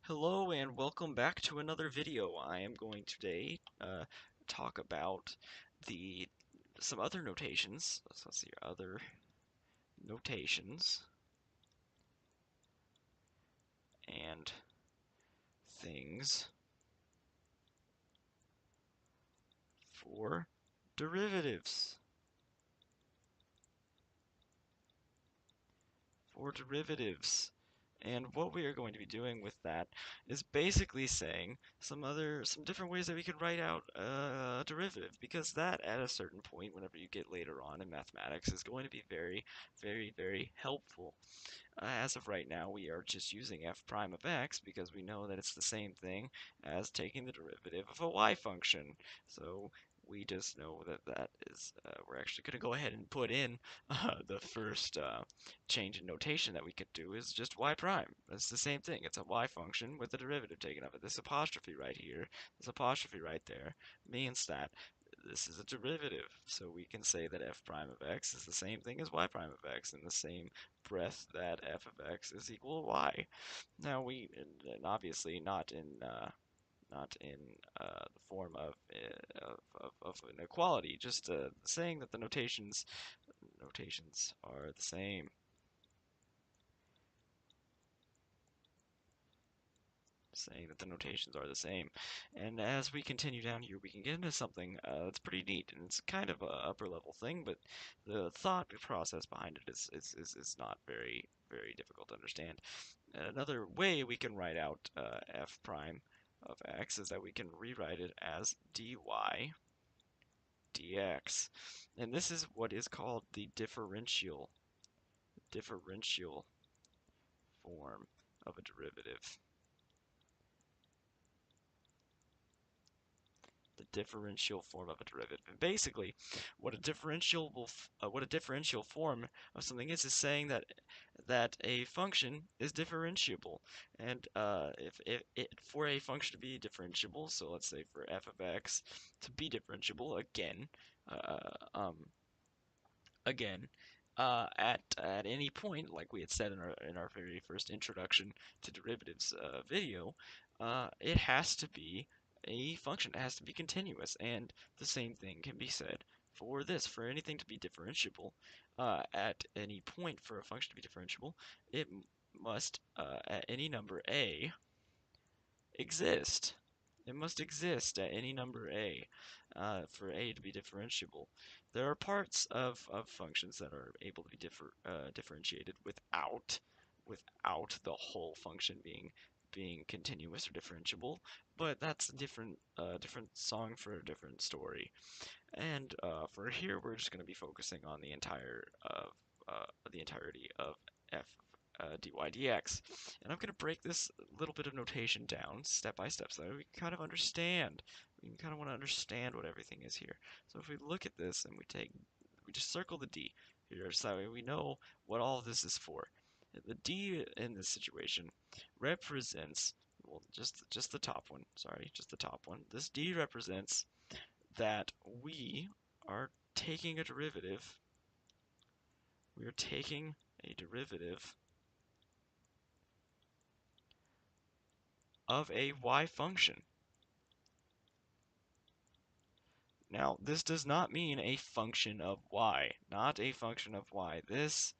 Hello and welcome back to another video. I am going today talk about the some other notations. Let's see, other notations and things for derivatives. For derivatives. And what we are going to be doing with that is basically saying some different ways that we could write out a derivative, because that at a certain point, whenever you get later on in mathematics, is going to be very helpful. As of right now, we are just using f prime of x because we know that it's the same thing as taking the derivative of a y function. So we just know that we're actually going to go ahead and put in the first change in notation that we could do is just y prime. It's the same thing. It's a y function with the derivative taken of it. This apostrophe right here, this apostrophe right there, means that this is a derivative. So we can say that f prime of x is the same thing as y prime of x in the same breath that f of x is equal to y. Now and obviously not in the form of an equality, just saying that the notations are the same. Saying that the notations are the same. And as we continue down here, we can get into something that's pretty neat, and it's kind of a upper level thing, but the thought process behind it is not very difficult to understand. Another way we can write out f prime of x is that we can rewrite it as dy dx. And this is what is called the differential form of a derivative. The differential form of a derivative. And basically, what a differential form of something is saying that a function is differentiable. And if for a function to be differentiable, so let's say for f of x to be differentiable, uh, um, again, at any point, like we had said in our very first introduction to derivatives video, it has to be a function. It has to be continuous, and the same thing can be said for this. For anything to be differentiable, at any point for a function to be differentiable, it must, at any number a, exist. It must exist at any number a for a to be differentiable. There are parts of functions that are able to be differentiated without the whole function being continuous or differentiable, but that's a different song for a different story. And for here, we're just going to be focusing on the entirety of f dy dx. And I'm going to break this little bit of notation down step by step so that we can kind of understand. We can kind of want to understand what everything is here. So if we look at this and we just circle the d here so that we know what all of this is for. The d in this situation represents, well, just the top one. Sorry, just the top one. This d represents that we are taking a derivative. We are taking a derivative of a y function. Now, this does not mean a function of y, not a function of y. This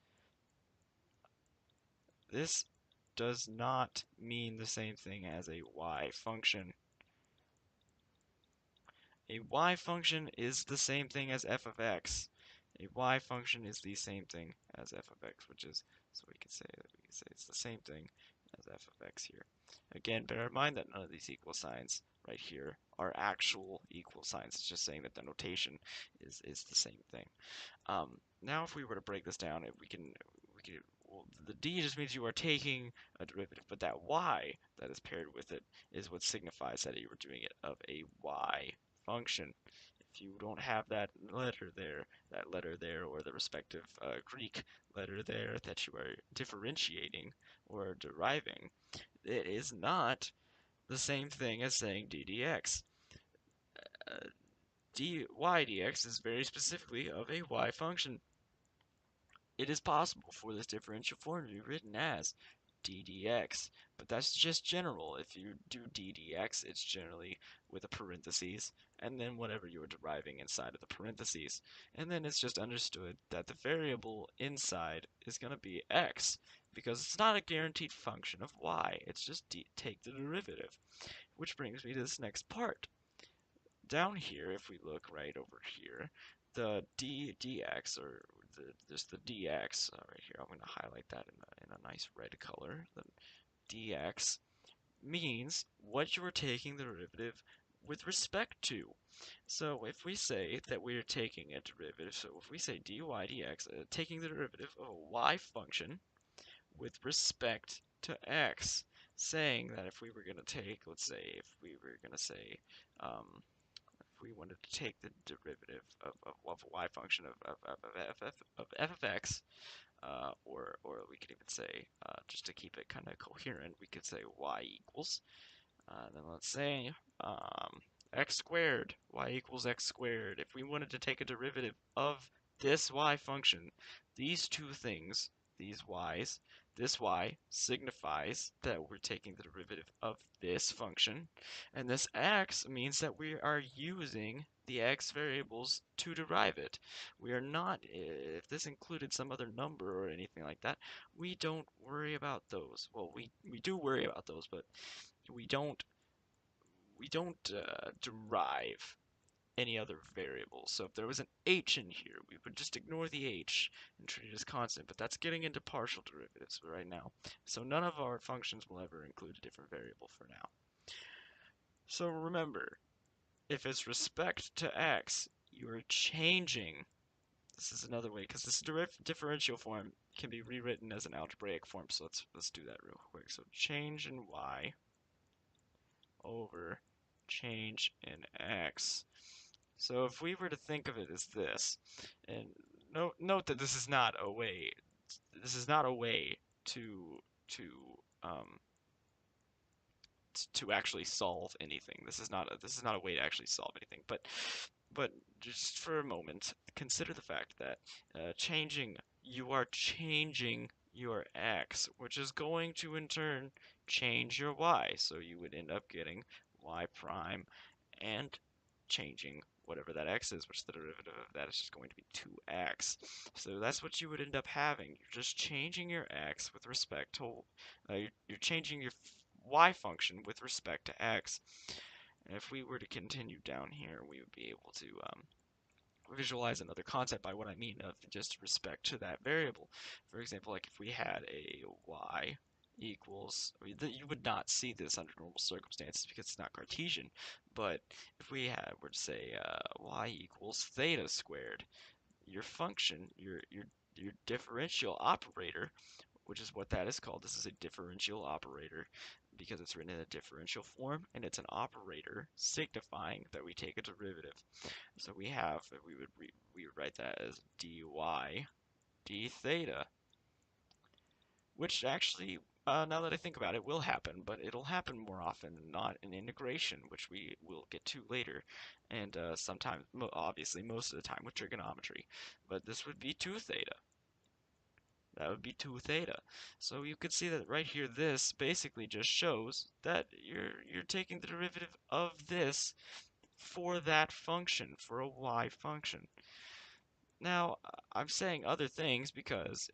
does not mean the same thing as a y function. A y function is the same thing as f of x. A y function is the same thing as f of x, which is, so we can say it's the same thing as f of x here. Again, bear in mind that none of these equal signs right here are actual equal signs. It's just saying that the notation is the same thing. Now, if we were to break this down, well, the d just means you are taking a derivative, but that y that is paired with it is what signifies that you are doing it of a y function. If you don't have that letter there, or the respective Greek letter there that you are differentiating or deriving, it is not the same thing as saying d dx. Dy dx is very specifically of a y function. It is possible for this differential form to be written as d dx. But that's just general. If you do d dx, it's generally with a parentheses, and then whatever you're deriving inside of the parentheses. And then it's just understood that the variable inside is going to be x, because it's not a guaranteed function of y. It's just take the derivative. Which brings me to this next part. Down here, if we look right over here, the dx, or just the dx, right here, I'm going to highlight that in a nice red color. The dx means what you are taking the derivative with respect to. So if we say that we are taking a derivative, so if we say dy dx, taking the derivative of a y function with respect to x, saying that if we were going to take, let's say, if we were going to say, if we wanted to take the derivative of a y function of f of x, or we could even say, just to keep it kind of coherent, we could say y equals, then let's say x squared, y equals x squared. If we wanted to take a derivative of this y function, these two things, these y's, this y signifies that we're taking the derivative of this function, and this x means that we are using the x variables to derive it. We are not, if this included some other number or anything like that, we don't worry about those. Well, we do worry about those, but we don't derive any other variables. So if there was an h in here, we would just ignore the h and treat it as constant, but that's getting into partial derivatives right now. So none of our functions will ever include a different variable for now. So remember, if it's respect to x, you are changing. This is another way, because this differential form can be rewritten as an algebraic form, so let's do that real quick. So change in y over change in x. So if we were to think of it as this, and note that this is not a way, to to um, to actually solve anything. This is not a way to actually solve anything. But just for a moment, consider the fact that you are changing your x, which is going to in turn change your y. So you would end up getting y prime and changing whatever that x is, which the derivative of that is just going to be 2x. So that's what you would end up having. You're just changing your x with respect to, you're changing your y function with respect to x. And if we were to continue down here, we would be able to visualize another concept by what I mean of just respect to that variable. For example, like if we had a y equals, you would not see this under normal circumstances because it's not Cartesian, but if we were to say y equals theta squared, your function, your differential operator, which is what that is called. This is a differential operator because it's written in a differential form, and it's an operator signifying that we take a derivative. So we would write that as dy d theta, which actually, now that I think about it, will happen, but it'll happen more often than not in integration, which we will get to later, and sometimes, obviously, most of the time with trigonometry. But this would be 2 theta. That would be 2 theta. So you could see that right here, this basically just shows that you're taking the derivative of this for that function, for a y function. Now, I'm saying other things because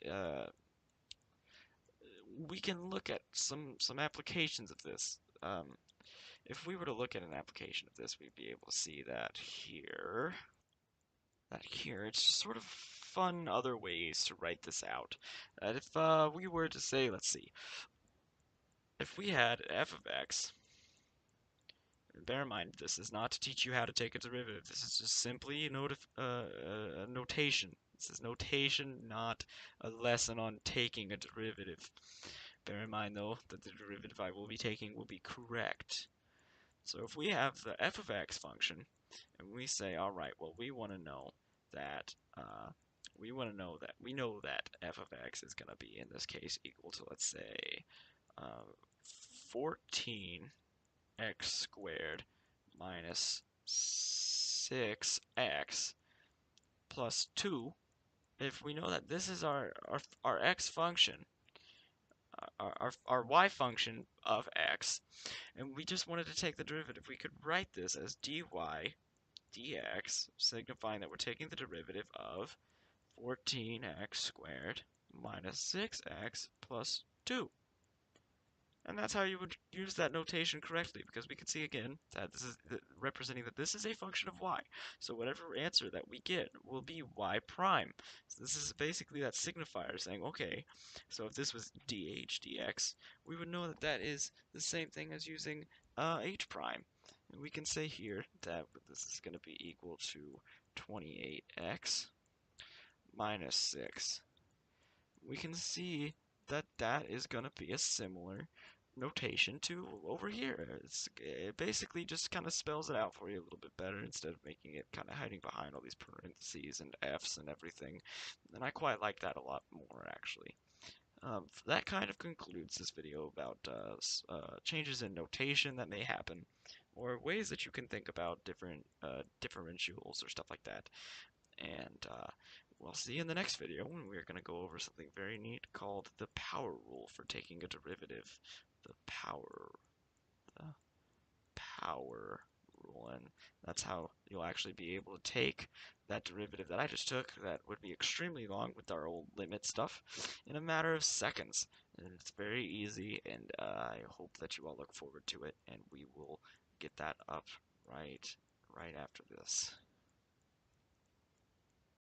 we can look at some applications of this. If we were to look at an application of this, we'd be able to see that here. It's just sort of fun other ways to write this out. That if we were to say, let's see, if we had f of x, bear in mind this is not to teach you how to take a derivative. This is just simply a notation. This is notation, not a lesson on taking a derivative. Bear in mind though that the derivative I will be taking will be correct. So if we have the f of x function, and we say, all right, well, we want to know that we know that f of x is going to be in this case equal to, let's say, 14x squared minus 6x plus 2. If we know that this is our x function, our y function of x, and we just wanted to take the derivative. We could write this as dy dx, signifying that we're taking the derivative of 14x squared minus 6x plus 2. And that's how you would use that notation correctly, because we can see again that this is representing that this is a function of y. So whatever answer that we get will be y prime. So this is basically that signifier saying, okay, so if this was dh dx, we would know that that is the same thing as using h prime. And we can say here that this is going to be equal to 28x minus 6. We can see that that is going to be a similar notation to over here. It basically just kind of spells it out for you a little bit better instead of making it kind of hiding behind all these parentheses and F's and everything. And I quite like that a lot more, actually. That kind of concludes this video about changes in notation that may happen, or ways that you can think about different differentials or stuff like that. And we'll see you in the next video when we're going to go over something very neat called the power rule for taking a derivative. The the power rule, and that's how you'll actually be able to take that derivative that I just took that would be extremely long with our old limit stuff in a matter of seconds. And it's very easy, and I hope that you all look forward to it, and we will get that up right after this.